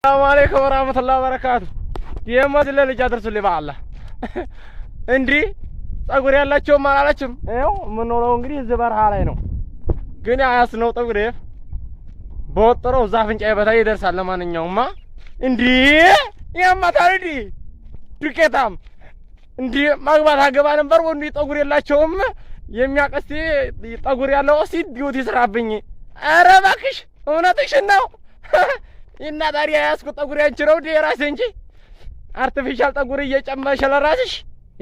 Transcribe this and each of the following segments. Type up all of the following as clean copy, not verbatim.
السلام عليكم ورحمة الله وبركاته. የሞት ለልጅ አድርሱልኝ በአላህ እንዴ ጸጉር ያላቸው ማላላችም ይኸው ምን ነው እንግዲህ እዚህ በረሃ ላይ ነው ግን ያስነው ጠጉሬ በወጥረው ዛፍንጫዬ በታይ ይደርሳል። ለማንኛውማ እንዴ ያማታልዲ ዱቄታም እንዴ ማግባት አገባ ነበር ወንዱ ጠጉር የላቸውም የሚያቀስቲ ጠጉር ያለው እስቲ ዲዩቲ ስራብኝ። ኧረ እባክሽ እውነትሽን ነው እና ታዲያ ያስኩት ጠጉር ያንቺ ነው ራሴ እንጂ አርቲፊሻል ጠጉር እየጨመርሽ ለራስሽ።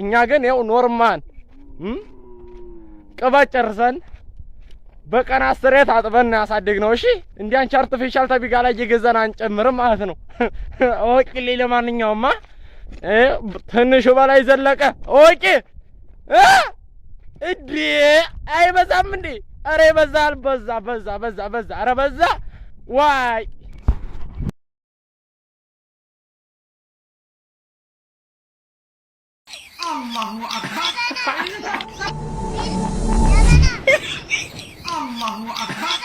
እኛ ግን ያው ኖርማል ቅባት ጨርሰን በቀን 10 ታጥበን ያሳደግነው። እሺ እንዴ አንቺ አርቲፊሻል ተቢጋላ እየገዛን አንጨምርም ማለት ነው። ኦኬ ለማንኛውማ ትንሹ በላይ ዘለቀ ኦኬ እዲ አይበዛም እንዴ? አረ ይበዛል። በዛ በዛ በዛ በዛ አረ በዛ ዋይ الله أكبر الله أكبر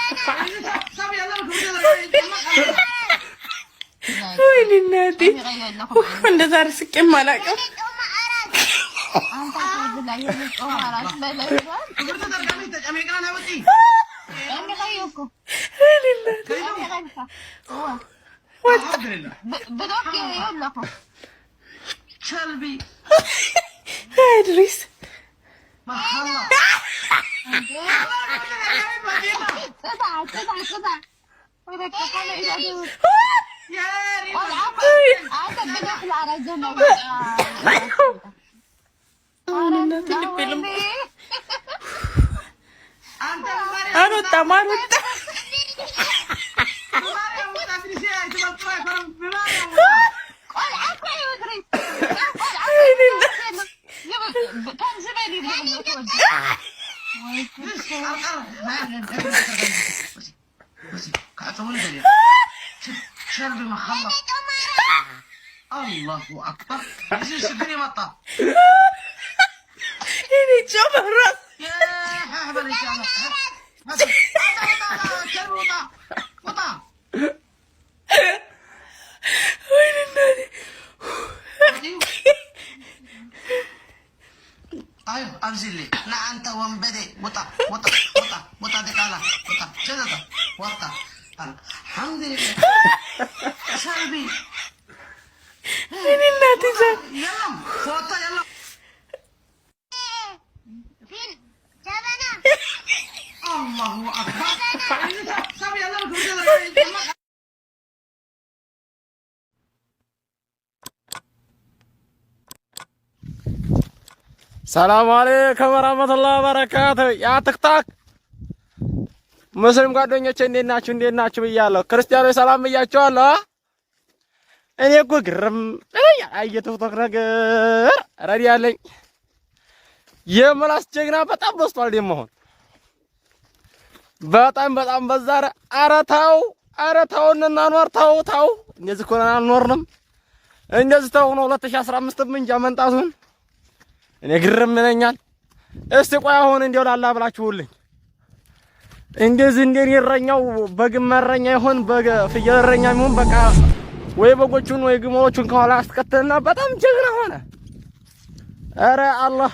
وين النادي وين دار سكين مالك شلبي ادريس ما خلص تبع ولك انا يا ريت عاد بدخل على الجنة انا تمرت شربي ما خلص الله اكبر ايش الدنيا مطر يعني شوف الراس يا حبل ان شاء الله وطا وين النادي ايوه ابزل لي لا انت وانبدي وطا وطا وطا وطا دقاله وطا شنو وطا الحمد لله شربي من الناتجة يلا فوطة يلا فين جبنا الله أكبر سامي يلا السلام عليكم ورحمة الله وبركاته يا تكتاك ሙስሊም ጓደኞቼ እንዴት ናችሁ ብያለሁ። ክርስቲያኖች ሰላም ብያችኋለሁ። እኔ እኮ ግርም ቲክቶክ ነገር ረዲ ያለኝ የምላስ ጀግና በጣም በዝቷል። ደግሞ አሁን በጣም በዛ። ኧረ ተው እናኖር ተው እንደዚህ እኮ አልኖርንም። እንደዚህ ተው ነው 2015 እንጃ መንጣቱን እኔ ግርም ይለኛል። እስቲ ቆይ አሁን እንደው ላላ ብላችሁልኝ እንደዚህ እንደኔ እረኛው በግም እረኛ ይሁን በፍየል እረኛ ይሁን በቃ ወይ በጎቹን ወይ ግመሎቹን ከኋላ አስከተልና በጣም ጀግና ሆነ። አረ አላህ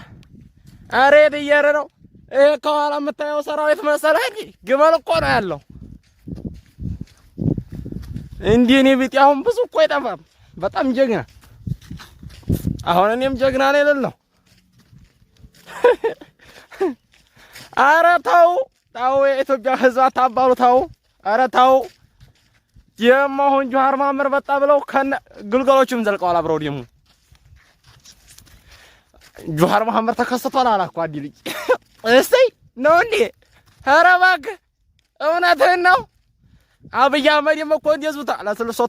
አረ በየረ ነው ይሄ ከኋላ የምታየው ሰራዊት መሰለህ እንዴ? ግመል እኮ ነው ያለው። እንደኔ ቢጤ አሁን ብዙ እኮ አይጠፋም። በጣም ጀግና አሁን እኔም ጀግና ነኝ ልል ነው። አረ ተው የኢትዮጵያ ሕዝብ አታባሉ ተው። ኧረ ተው የማሁን ጆሃር መሀመድ በጣ ብለው ከነ ግልገሎችም ዘልቀዋል አብረው ደግሞ ጆሃር መሀመድ ተከስቷል አላልኩ አዲ ልጅ እሰይ ነው እንዴ? ኧረ እባክህ እውነትህን ነው። አብይ አህመድ እኮ እንደዚሁ አለስልሶ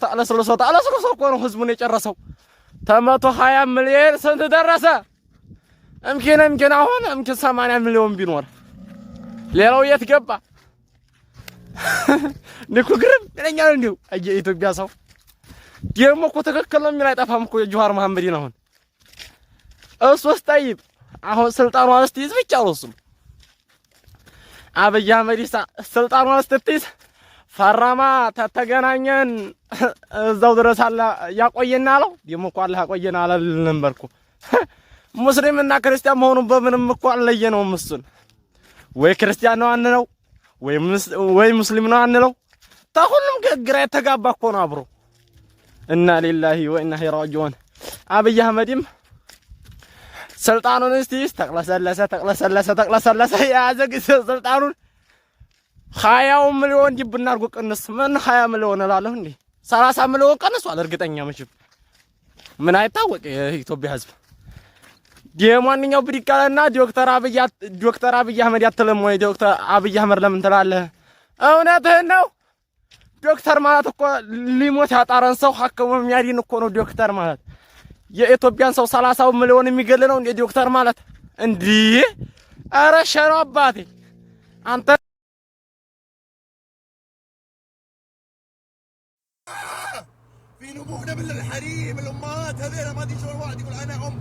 እኮ ነው ህዝቡን የጨረሰው። 120 ሚሊዮን ስንት ደረሰ? እምኪን አሁን 80 ሚሊዮን ቢኖር ሌላው የት ገባ? ንኩ ግርም ይለኛል እንዴው የኢትዮጵያ ሰው ደግሞ እኮ ትክክል ነው የሚል አይጠፋም እኮ የጆሃር መሀመድ ነው። አሁን እሱስ ጠይብ አሁን ስልጣኑን ስትይዝ ብቻ ነው እሱም አብይ አህመድ ስልጣኑን ስትይዝ ፈረማ ተተገናኘን እዛው ድረስ አለ ያቆየና አለው። ደሞ እኮ አላህ ያቆየና አላልንም በርኩ ሙስሊምና ክርስቲያን መሆኑን በምንም እኮ አልለየነውም። እሱን ወይ ክርስቲያን ነው አንለው ወይ ሙስሊም ነው አንለው። ታሁንም ግራ የተጋባ እኮ ነው አብሮ እና ሊላሂ ወኢና ኢለይሂ ራጂዑን። አብይ አህመድም ስልጣኑን እስቲ ተቅለሰለሰ የያዘ ጊዜ ስልጣኑን 20 ሚሊዮን ዲብና አድርጎ ቀንስ። ምን 20 ሚሊዮን እላለሁ እንዴ 30 ሚሊዮን ቀንሷል። እርግጠኛ መቼም ምን አይታወቅ የኢትዮጵያ ህዝብ የማንኛው ብዲቃልና ዶክተር አብይ አህመድ ያተለም ወይ ዶክተር አብይ አህመድ ለምን ትላለህ? እውነትህን ነው። ዶክተር ማለት እኮ ሊሞት ያጣረን ሰው ሐኪሙ የሚያድን እኮ ነው ዶክተር ማለት። የኢትዮጵያን ሰው 30 ሚሊዮን የሚገል ነው እንዴ ዶክተር ማለት እንዴ? ኧረ ሸሮ አባቴ አንተ في نموذج من الحريم الامهات هذول ما ادري شلون واحد يقول انا ام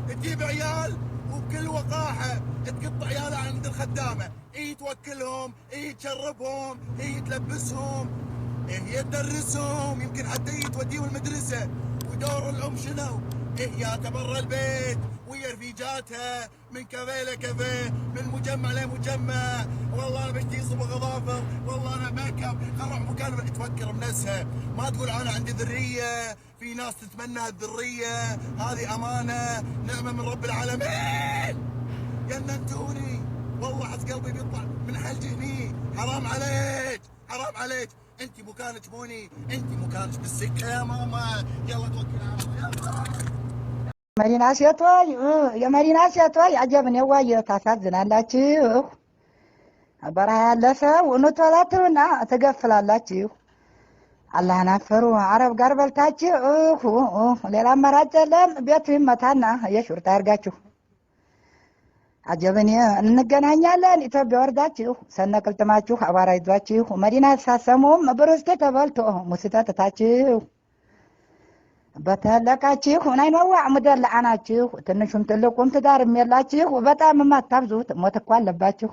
تجيب عيال وبكل وقاحه تقطع عيالها عند الخدامه، هي توكلهم، هي تشربهم، هي تلبسهم، هي تدرسهم، يمكن حتى هي توديهم المدرسه. ودور الام شنو؟ هي برا البيت ويا رفيجاتها من كافيه لكافيه، من مجمع لمجمع، والله انا بشتي صبغ اظافر، والله انا ميك اب، اروح مكان تفكر بنفسها، ما تقول انا عندي ذريه، في ناس تتمنى الذريه، هذه امانه، نعمه من رب العالمين. جننتوني، والله حس قلبي بيطلع من حلجي هني، حرام عليك، حرام عليك، انت مكانك موني، انت مكانك بالسكه يا ماما، يلا توكل على الله يلا. መዲና ሴቶች የመዲና ሴቶች አጀብን የዋየ ታሳዝናላችሁ። በረሃ ያለፈ ወንቶላቱና ተገፍላላችሁ። አላህን አፈሩ አረብ ጋር በልታችሁ ሌላ አማራጭ የለም። ቤት ይመታና የሹርታ ያርጋችሁ። አጀብን እንገናኛለን ኢትዮጵያ ወርዳችሁ ሰነቅልጥማችሁ አባራ ይዟችሁ መዲና ሳሰሙም ብርስቴ ተበልቶ ሙስተታችሁ በተለቃችሁ ናይነዋ ምድር ለአናችሁ ትንሹም ትልቁም ትዳር የሚላችሁ በጣም ማታብዙት ሞት እኮ አለባችሁ።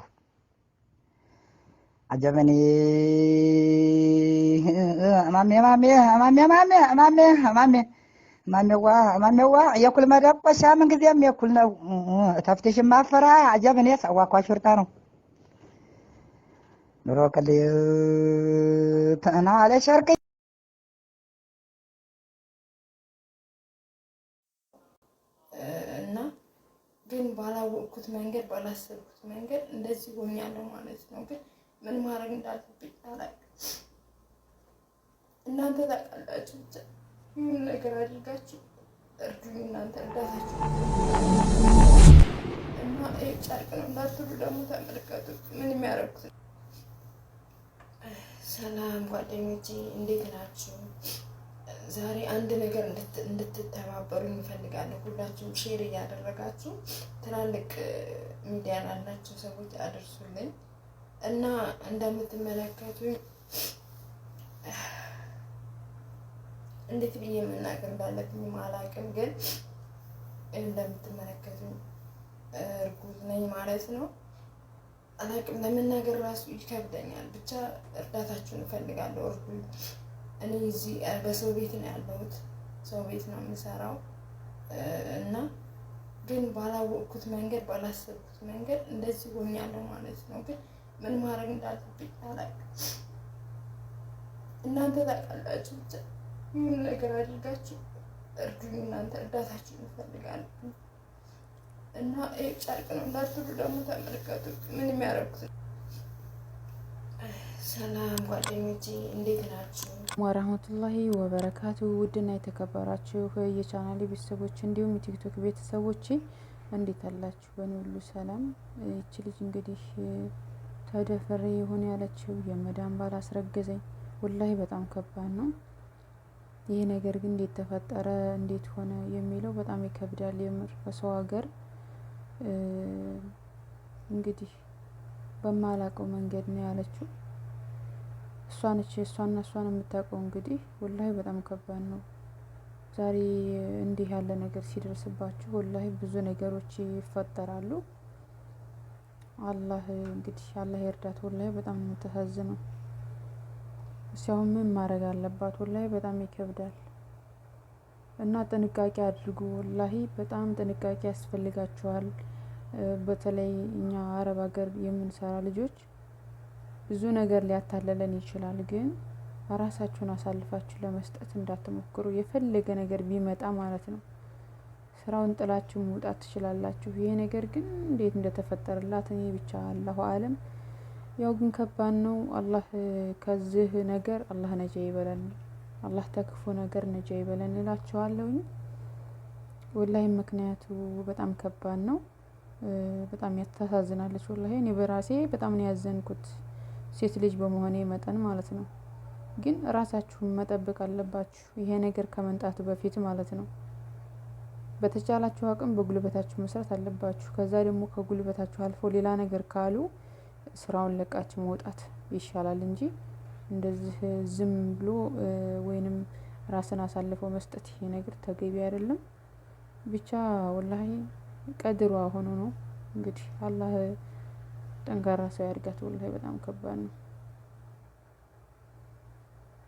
አጀበኒ ማሜዋ የኩል መደቆሻ ምን ጊዜም የኩል ነው። ተፍትሽ ማፈራ አጀበኒ ሰዋኳ ሹርጣ ነው። ኑሮ ከልይ ተና አለ ሸርቅ እና ግን ባላወቅኩት መንገድ ባላሰብኩት መንገድ እንደዚህ ሆኛለሁ ማለት ነው። ግን ምን ማድረግ እንዳለብኝ አላውቅም። እናንተ ታውቃላችሁ። ብቻ ምን ነገር አድርጋችሁ እርዱኝ። እናንተ እርዳታችሁ እና ጨርቅ ነው እንዳትሉ ደግሞ ተመልከቱ ምን የሚያደርጉት። ሰላም ጓደኞቼ እንዴት ናችሁ? ዛሬ አንድ ነገር እንድትተባበሩ እንፈልጋለን። ሁላችሁም ሼር እያደረጋችሁ ትላልቅ ሚዲያ ላላችሁ ሰዎች አድርሱልኝ እና እንደምትመለከቱኝ እንዴት ብዬ መናገር እንዳለብኝ አላውቅም፣ ግን እንደምትመለከቱኝ እርጉዝ ነኝ ማለት ነው። አላውቅም ለመናገር ራሱ ይከብደኛል። ብቻ እርዳታችሁን እፈልጋለሁ፣ እርዱኝ። እኔ እዚህ በሰው ቤት ነው ያለሁት፣ ሰው ቤት ነው የምሰራው እና ግን ባላወቅኩት መንገድ ባላሰብኩት መንገድ እንደዚህ ሆኛለሁ ማለት ነው። ግን ምን ማድረግ እንዳለብኝ አላውቅም። እናንተ ታውቃላችሁ። ብቻ ምን ነገር አድርጋችሁ እርዱኝ። እናንተ እርዳታችሁ እፈልጋለሁ እና ጨርቅ ነው እንዳትሉ ደግሞ ተመልከቱ ምን የሚያደርጉት። ሰላም ጓደኞቼ እንዴት ናችሁ? ወራህመቱላሂ ወበረካቱ። ውድና የተከበራችሁ የቻናሌ ቤተሰቦች እንዲሁም የቲክቶክ ቤተሰቦች እንዴት አላችሁ? በእኔ ሁሉ ሰላም። እቺ ልጅ እንግዲህ ተደፈረ ይሆን ያለችው የመዳን ባል አስረገዘኝ። ወላሂ በጣም ከባድ ነው ይሄ ነገር። ግን እንዴት ተፈጠረ እንዴት ሆነ የሚለው በጣም ይከብዳል የምር። በሰው ሀገር እንግዲህ በማላቀው መንገድ ነው ያለችው። እሷን የምታውቀው እንግዲህ ወላሂ በጣም ከባድ ነው። ዛሬ እንዲህ ያለ ነገር ሲደርስባችሁ ወላሂ ብዙ ነገሮች ይፈጠራሉ። አላህ እንግዲህ አላህ ይርዳት። ወላሂ በጣም ነው የምታሳዝነው። ሲያው ምን ማድረግ አለባት? ወላሂ በጣም ይከብዳል። እና ጥንቃቄ አድርጉ። ወላሂ በጣም ጥንቃቄ ያስፈልጋችኋል። በተለይ እኛ አረብ ሀገር የምንሰራ ልጆች ብዙ ነገር ሊያታለለን ይችላል። ግን ራሳችሁን አሳልፋችሁ ለመስጠት እንዳትሞክሩ። የፈለገ ነገር ቢመጣ ማለት ነው። ስራውን ጥላችሁ መውጣት ትችላላችሁ። ይሄ ነገር ግን እንዴት እንደተፈጠረላት እኔ ብቻ አላሁ አለም። ያው ግን ከባድ ነው። አላህ ከዚህ ነገር አላህ ነጃ ይበለን። አላህ ተክፉ ነገር ነጃ ይበለን እላችኋለሁኝ። ወላሂ ምክንያቱ በጣም ከባድ ነው። በጣም ያታሳዝናለች። ወላሂ እኔ በራሴ በጣም ነው ያዘንኩት፣ ሴት ልጅ በመሆኔ መጠን ማለት ነው። ግን ራሳችሁን መጠበቅ አለባችሁ፣ ይሄ ነገር ከመምጣቱ በፊት ማለት ነው። በተቻላችሁ አቅም በጉልበታችሁ መስራት አለባችሁ። ከዛ ደግሞ ከጉልበታችሁ አልፎ ሌላ ነገር ካሉ ስራውን ለቃችሁ መውጣት ይሻላል እንጂ እንደዚህ ዝም ብሎ ወይንም ራስን አሳልፎ መስጠት ይሄ ነገር ተገቢ አይደለም። ብቻ ወላሂ ቀድሯ ሆኖ ነው እንግዲህ። አላህ ጠንካራ ሰው ያድርጋት። ወላሂ በጣም ከባድ ነው።